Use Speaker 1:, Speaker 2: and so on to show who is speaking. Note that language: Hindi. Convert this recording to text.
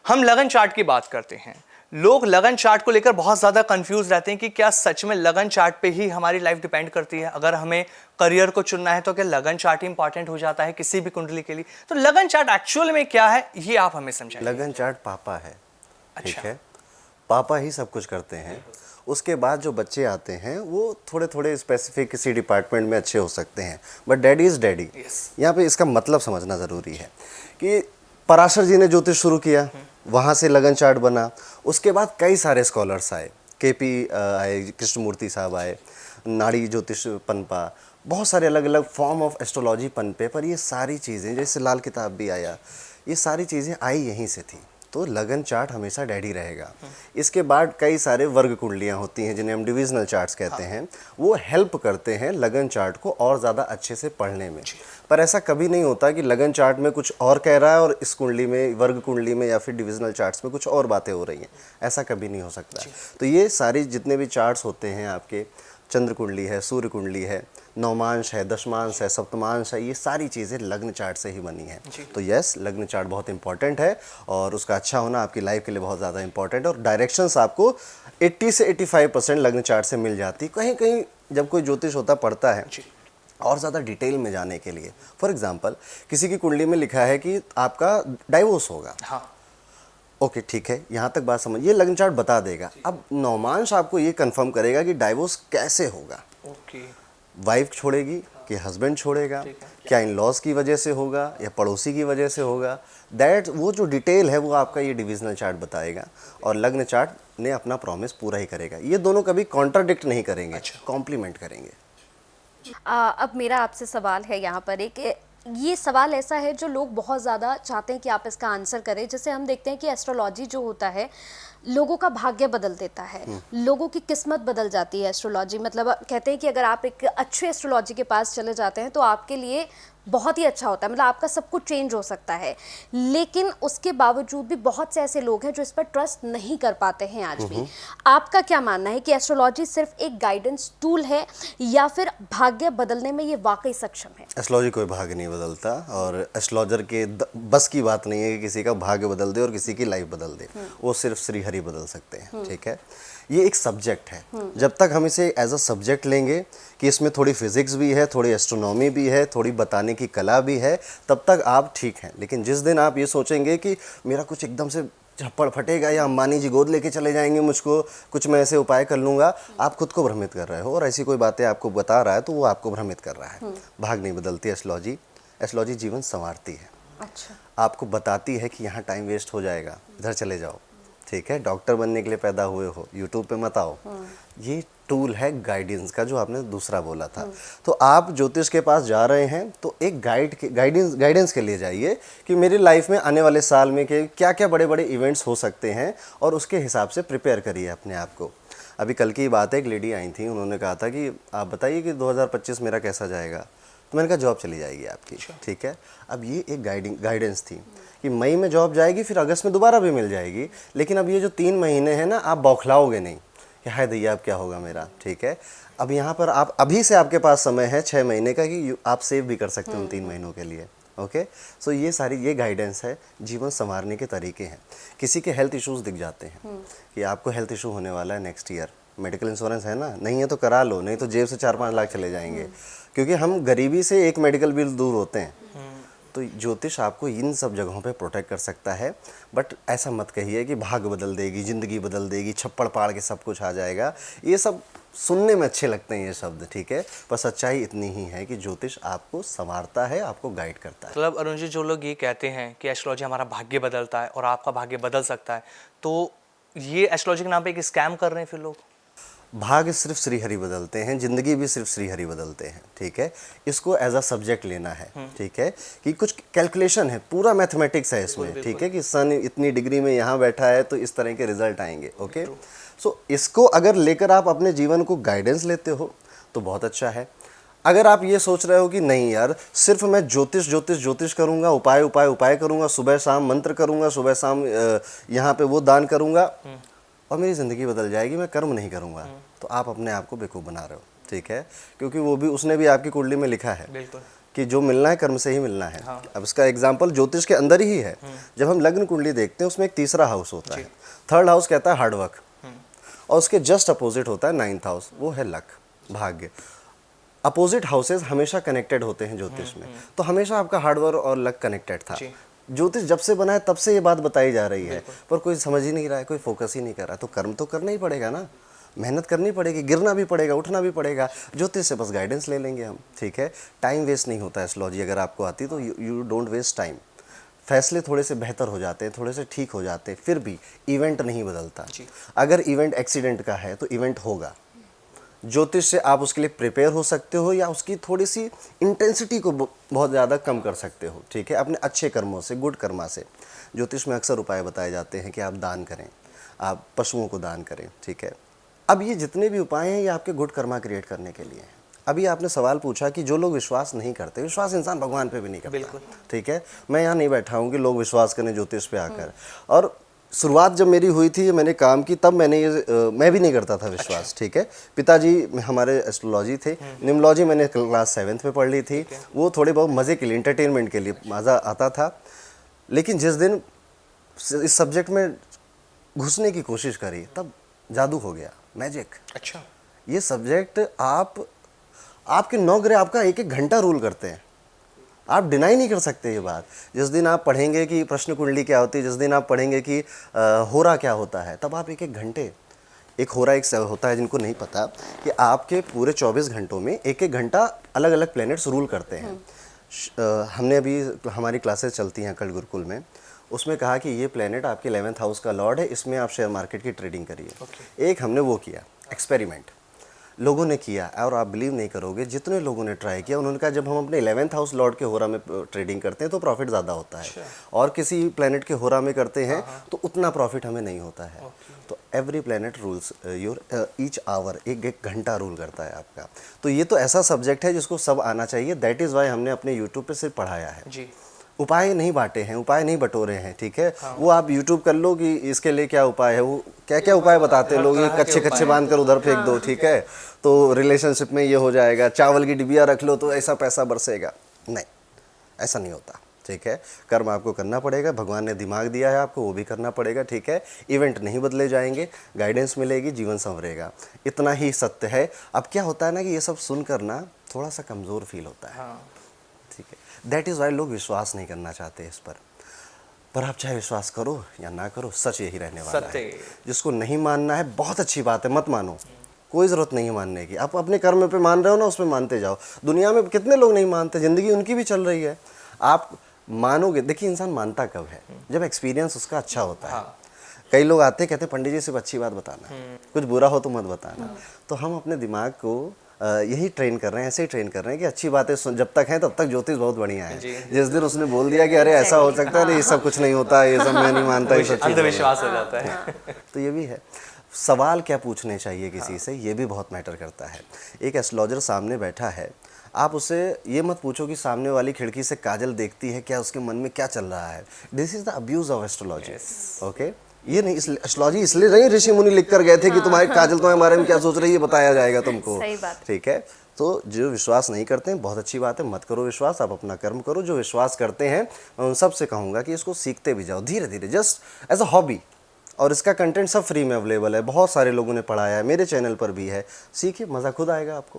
Speaker 1: हम लगन चार्ट की बात करते हैं। लोग लगन चार्ट को लेकर बहुत ज़्यादा कंफ्यूज रहते हैं कि क्या सच में लगन चार्ट पे ही हमारी लाइफ डिपेंड करती है। अगर हमें करियर को चुनना है तो क्या लगन चार्ट ही इंपॉर्टेंट हो जाता है किसी भी कुंडली के लिए? तो लगन चार्ट एक्चुअल में क्या है, ये आप हमें समझाइए।
Speaker 2: लगन चार्ट पापा है, ठीक
Speaker 1: अच्छा।
Speaker 2: है। पापा ही सब कुछ करते हैं। उसके बाद जो बच्चे आते हैं वो थोड़े थोड़े स्पेसिफिक किसी डिपार्टमेंट में अच्छे हो सकते हैं, but daddy is daddy.
Speaker 1: Yes.
Speaker 2: यहाँ पे इसका मतलब समझना ज़रूरी है कि पराशर जी ने ज्योतिष शुरू किया, वहाँ से लगन चार्ट बना। उसके बाद कई सारे स्कॉलर्स आए, केपी आए, कृष्णमूर्ति साहब आए, नाड़ी ज्योतिष पनपा, बहुत सारे अलग अलग फॉर्म ऑफ एस्ट्रोलॉजी पनपे। पर ये सारी चीज़ें, जैसे लाल किताब भी आया, ये सारी चीज़ें आई यहीं से थी। तो लगन चार्ट हमेशा डैडी रहेगा। इसके बाद कई सारे वर्ग कुंडलियाँ होती हैं जिन्हें हम डिविजनल चार्ट्स कहते हैं, वो हेल्प करते हैं लगन चार्ट को और ज़्यादा अच्छे से पढ़ने में। पर ऐसा कभी नहीं होता कि लगन चार्ट में कुछ और कह रहा है और इस कुंडली में, वर्ग कुंडली में या फिर डिविजनल चार्ट्स में कुछ और बातें हो रही हैं। ऐसा कभी नहीं हो सकता। तो ये सारी जितने भी चार्ट्स होते हैं आपके, चंद्र कुंडली है, सूर्य कुंडली है, नौमांश है, दशमांश है, सप्तमांश है, ये सारी चीज़ें लग्न चार्ट से ही बनी है। तो यस, लग्न चार्ट बहुत इंपॉर्टेंट है और उसका अच्छा होना आपकी लाइफ के लिए बहुत ज़्यादा इंपॉर्टेंट है। और डायरेक्शंस आपको 80 से 85% लग्न चार्ट से मिल जाती। कहीं कहीं जब कोई ज्योतिष होता पढ़ता है और ज़्यादा डिटेल में जाने के लिए, फॉर एग्जाम्पल किसी की कुंडली में लिखा है कि आपका डाइवोर्स होगा,
Speaker 1: हाँ।
Speaker 2: ओके ठीक है, यहाँ तक बात समझिए, लग्न चार्ट बता देगा। अब नौमांश आपको ये कंफर्म करेगा कि डाइवोर्स कैसे होगा।
Speaker 1: ओके।
Speaker 2: वाइफ छोड़ेगी कि हस्बैंड छोड़ेगा, क्या इन लॉज की वजह से होगा या पड़ोसी की वजह से होगा, दैट वो जो डिटेल है वो आपका ये डिविजनल चार्ट बताएगा। और लग्न चार्ट ने अपना प्रॉमिस पूरा ही करेगा। ये दोनों कभी कॉन्ट्राडिक्ट नहीं करेंगे, कॉम्प्लीमेंट करेंगे।
Speaker 3: अब मेरा आपसे सवाल है यहाँ पर एक, ये सवाल ऐसा है जो लोग बहुत ज़्यादा चाहते हैं कि आप इसका आंसर करें। जैसे हम देखते हैं कि एस्ट्रोलॉजी जो होता है लोगों का भाग्य बदल देता है, लोगों की किस्मत बदल जाती है एस्ट्रोलॉजी। मतलब कहते हैं कि अगर आप एक अच्छे एस्ट्रोलॉजी के पास चले जाते हैं तो आपके लिए बहुत ही अच्छा होता है, मतलब आपका सब कुछ चेंज हो सकता है। लेकिन उसके बावजूद भी बहुत से ऐसे लोग हैं जो इस पर ट्रस्ट नहीं कर पाते हैं आज भी। आपका क्या मानना है कि एस्ट्रोलॉजी सिर्फ एक गाइडेंस टूल है या फिर भाग्य बदलने में ये वाकई सक्षम है?
Speaker 2: एस्ट्रोलॉजी कोई भाग्य नहीं बदलता और एस्ट्रोलॉजर के बस की बात नहीं है कि किसी का भाग्य बदल दे और किसी की लाइफ बदल दे। वो सिर्फ श्री हरि बदल सकते हैं, ठीक है। ये एक सब्जेक्ट है। जब तक हम इसे एज अ सब्जेक्ट लेंगे कि इसमें थोड़ी फिजिक्स भी है, थोड़ी एस्ट्रोनॉमी भी है, थोड़ी बताने की कला भी है, तब तक आप ठीक हैं। लेकिन जिस दिन आप ये सोचेंगे कि मेरा कुछ एकदम से झप्पड़ फटेगा या अंबानी जी गोद लेके चले जाएंगे मुझको, कुछ मैं ऐसे उपाय कर लूँगा, आप खुद को भ्रमित कर रहे हो। और ऐसी कोई बातें आपको बता रहा है तो वो आपको भ्रमित कर रहा है। भाग नहीं बदलती एस्ट्रोलॉजी। एस्ट्रोलॉजी जीवन संवारती है।
Speaker 3: अच्छा।
Speaker 2: आपको बताती है कि यहाँ टाइम वेस्ट हो जाएगा, इधर चले जाओ, ठीक है। डॉक्टर बनने के लिए पैदा हुए हो, यूट्यूब पे मत आओ। ये टूल है गाइडेंस का, जो आपने दूसरा बोला था। तो आप ज्योतिष के पास जा रहे हैं तो एक गाइडेंस के लिए जाइए कि मेरी लाइफ में आने वाले साल में के क्या क्या बड़े बड़े इवेंट्स हो सकते हैं और उसके हिसाब से प्रिपेयर करिए अपने आप को। अभी कल की बात है, एक लेडी आई थी, उन्होंने कहा था कि आप बताइए कि 2025 मेरा कैसा जाएगा। तो मैंने कहा जॉब चली जाएगी आपकी, ठीक है। अब ये एक गाइडेंस थी कि मई में जॉब जाएगी, फिर अगस्त में दोबारा भी मिल जाएगी। लेकिन अब ये जो 3 महीने हैं ना, आप बौखलाओगे नहीं कि हाय दैया अब क्या होगा मेरा, ठीक है। अब यहाँ पर आप अभी से आपके पास समय है 6 महीने का कि आप सेव भी कर सकते हो उन 3 महीनों के लिए, ओके। सो ये सारी ये गाइडेंस है, जीवन संवारने के तरीके हैं। किसी के हेल्थ इश्यूज़ दिख जाते हैं कि आपको हेल्थ इशू होने वाला है नेक्स्ट ईयर, मेडिकल इंश्योरेंस है ना, नहीं है तो करा लो, नहीं तो जेब से 4-5 लाख चले जाएंगे। क्योंकि हम गरीबी से एक मेडिकल बिल दूर होते हैं। तो ज्योतिष आपको इन सब जगहों पे प्रोटेक्ट कर सकता है। बट ऐसा मत कहिए कि भाग्य बदल देगी, ज़िंदगी बदल देगी, छप्पड़ पाड़ के सब कुछ आ जाएगा। ये सब सुनने में अच्छे लगते हैं ये शब्द, ठीक है। पर सच्चाई इतनी ही है कि ज्योतिष आपको संवारता है, आपको गाइड करता है।
Speaker 1: मतलब अरुण जी, जो लोग ये कहते हैं कि एस्ट्रोलॉजी हमारा भाग्य बदलता है और आपका भाग्य बदल सकता है, तो ये एस्ट्रोलॉजी के नाम पे एक स्कैम कर रहे हैं फिर लोग।
Speaker 2: भाग्य सिर्फ श्री हरि बदलते हैं, जिंदगी भी सिर्फ श्री हरि बदलते हैं, ठीक है। इसको एज अ सब्जेक्ट लेना है, ठीक है, कि कुछ कैलकुलेशन है, पूरा मैथमेटिक्स है इसमें, ठीक है, कि सन इतनी डिग्री में यहाँ बैठा है तो इस तरह के रिजल्ट आएंगे, ओके। सो इसको अगर लेकर आप अपने जीवन को गाइडेंस लेते हो तो बहुत अच्छा है। अगर आप ये सोच रहे हो कि नहीं यार, सिर्फ मैं ज्योतिष ज्योतिष ज्योतिष करूंगा, उपाय उपाय उपाय करूंगा, सुबह शाम मंत्र करूंगा, सुबह शाम यहाँ पे वो दान करूंगा और मेरी ज़िंदगी बदल जाएगी, मैं कर्म नहीं करूंगा, तो आप अपने आप को बेवकूफ़ बना रहे हो, ठीक है। क्योंकि वो भी, उसने भी आपकी कुंडली में लिखा है कि जो मिलना है कर्म से ही मिलना है। अब इसका एग्जाम्पल ज्योतिष के अंदर ही है। जब हम लग्न कुंडली देखते हैं उसमें एक तीसरा हाउस होता है, थर्ड हाउस कहता है हार्डवर्क, और उसके जस्ट अपोजिट होता है नाइन्थ हाउस, वो है लक, भाग्य। अपोजिट हाउसेस हमेशा कनेक्टेड होते हैं ज्योतिष में, तो हमेशा आपका हार्डवर्क और लक कनेक्टेड था। ज्योतिष जब से बना है तब से ये बात बताई जा रही है, पर कोई समझ ही नहीं रहा है, कोई फोकस ही नहीं कर रहा। तो कर्म तो करना ही पड़ेगा ना, मेहनत करनी पड़ेगी, गिरना भी पड़ेगा, उठना भी पड़ेगा। ज्योतिष से बस गाइडेंस ले लेंगे हम, ठीक है। टाइम वेस्ट नहीं होता है एस्ट्रोलॉजी अगर आपको आती तो यू डोंट वेस्ट टाइम। फैसले थोड़े से बेहतर हो जाते हैं, थोड़े से ठीक हो जाते हैं, फिर भी इवेंट नहीं बदलता। अगर इवेंट एक्सीडेंट का है तो इवेंट होगा। ज्योतिष से आप उसके लिए प्रिपेयर हो सकते हो या उसकी थोड़ी सी इंटेंसिटी को बहुत ज़्यादा कम कर सकते हो, ठीक है, अपने अच्छे कर्मों से, गुड कर्मा से। ज्योतिष में अक्सर उपाय बताए जाते हैं कि आप दान करें, आप पशुओं को दान करें, ठीक है। अब ये जितने भी उपाय हैं ये आपके गुड कर्मा क्रिएट करने के लिए हैं। अभी आपने सवाल पूछा कि जो लोग विश्वास नहीं करते, विश्वास इंसान भगवान पे भी नहीं करता, ठीक है। मैं यहाँ नहीं बैठा हूँ कि लोग विश्वास करें ज्योतिष पे आकर। और शुरुआत जब मेरी हुई थी, मैंने काम की, तब मैंने मैं भी नहीं करता था विश्वास, ठीक है। पिताजी हमारे एस्ट्रोलॉजी थे, न्यूमरोलॉजी मैंने क्लास 7th में पढ़ ली थी, वो थोड़े बहुत मज़े के लिए, इंटरटेनमेंट के लिए मज़ा आता था। लेकिन जिस दिन इस सब्जेक्ट में घुसने की कोशिश करी तब जादू हो गया, मैजिक।
Speaker 1: अच्छा,
Speaker 2: ये सब्जेक्ट आपके 9 ग्रह आपका एक एक घंटा रूल करते हैं, आप डिनाई नहीं कर सकते ये बात। जिस दिन आप पढ़ेंगे कि प्रश्न कुंडली क्या होती है, जिस दिन आप पढ़ेंगे कि होरा क्या होता है, तब आप एक एक घंटे, एक होरा एक होता है जिनको नहीं पता कि आपके पूरे 24 घंटों में एक एक घंटा अलग अलग प्लैनेट्स रूल करते हैं। हमने अभी हमारी क्लासेस चलती हैं कल गुरुकुल में, उसमें कहा कि ये प्लैनेट आपके 11th हाउस का लॉर्ड है, इसमें आप शेयर मार्केट की ट्रेडिंग करिए। एक हमने वो किया एक्सपेरिमेंट, लोगों ने किया, और आप बिलीव नहीं करोगे जितने लोगों ने ट्राई किया उन्होंने कहा जब हम अपने 11th हाउस लॉर्ड के होरा में ट्रेडिंग करते हैं तो प्रॉफिट ज़्यादा होता है, और किसी प्लैनेट के होरा में करते हैं तो उतना प्रॉफिट हमें नहीं होता है। तो every planet rules your each hour, एक एक घंटा रूल करता है आपका। तो ये तो ऐसा सब्जेक्ट है जिसको सब आना चाहिए। दैट इज़ वाई हमने अपने यूट्यूब पे सिर्फ पढ़ाया है
Speaker 1: जी।
Speaker 2: उपाय नहीं बांटे हैं, उपाय नहीं बटोरे हैं, ठीक है। वो आप YouTube कर लो कि इसके लिए क्या उपाय है, वो क्या क्या उपाय बताते हैं लोग, ये कच्चे कच्चे बांध कर उधर फेंक दो, ठीक है, तो रिलेशनशिप में ये हो जाएगा, चावल की डिबिया रख लो तो ऐसा पैसा बरसेगा। नहीं, ऐसा नहीं होता, ठीक है। कर्म आपको करना पड़ेगा, भगवान ने दिमाग दिया है आपको, वो भी करना पड़ेगा, ठीक है। इवेंट नहीं बदले जाएंगे, गाइडेंस मिलेगी, जीवन संवरेगा, इतना ही सत्य है। अब क्या होता है ना कि ये सब सुनकर ना थोड़ा सा कमज़ोर फील होता है, ठीक है। दैट इज़ वाई लोग विश्वास नहीं करना चाहते इस पर आप चाहे विश्वास करो या ना करो, सच यही रहने वाला है। जिसको नहीं मानना है बहुत अच्छी बात है, मत मानो, कोई ज़रूरत नहीं है मानने की। आप अपने कर्म पे मान रहे हो ना, उसमें मानते जाओ। दुनिया में कितने लोग नहीं मानते, ज़िंदगी उनकी भी चल रही है, आप मानोगे। देखिए इंसान मानता कब है, जब एक्सपीरियंस उसका अच्छा होता है। कई लोग आते कहते पंडित जी सिर्फ अच्छी बात बताना, कुछ बुरा हो तो मत बताना। तो हम अपने दिमाग को यही ट्रेन कर रहे हैं, ऐसे ही ट्रेन कर रहे हैं कि अच्छी बातें जब तक हैं तब तक ज्योतिष बहुत बढ़िया है। जिस दिन उसने बोल दिया कि अरे ऐसा हो सकता है, ये सब कुछ नहीं होता, ये सब मैं नहीं मानता, ये सब
Speaker 1: अंधविश्वास हो जाता है।
Speaker 2: तो ये भी है। सवाल क्या पूछने चाहिए किसी से, ये भी बहुत मैटर करता है। एक एस्ट्रोलॉजर सामने बैठा है, आप उससे ये मत पूछो कि सामने वाली खिड़की से काजल देखती है क्या, उसके मन में क्या चल रहा है। This is the abuse of astrology, okay. ये नहीं, एस्ट्रोलॉजी इसलिए नहीं ऋषि मुनि लिख कर गए थे कि तुम्हारी काजल तुम्हारे बारे में क्या सोच रही है बताया जाएगा तुमको, ठीक है। तो जो विश्वास नहीं करते हैं बहुत अच्छी बात है, मत करो विश्वास, आप अपना कर्म करो। जो विश्वास करते हैं मैं उन सबसे कहूँगा कि इसको सीखते भी जाओ धीरे धीरे, जस्ट एज अ हॉबी। और इसका कंटेंट सब फ्री में अवेलेबल है, बहुत सारे लोगों ने पढ़ाया है, मेरे चैनल पर भी है, सीखिए, मज़ा खुद आएगा आपको।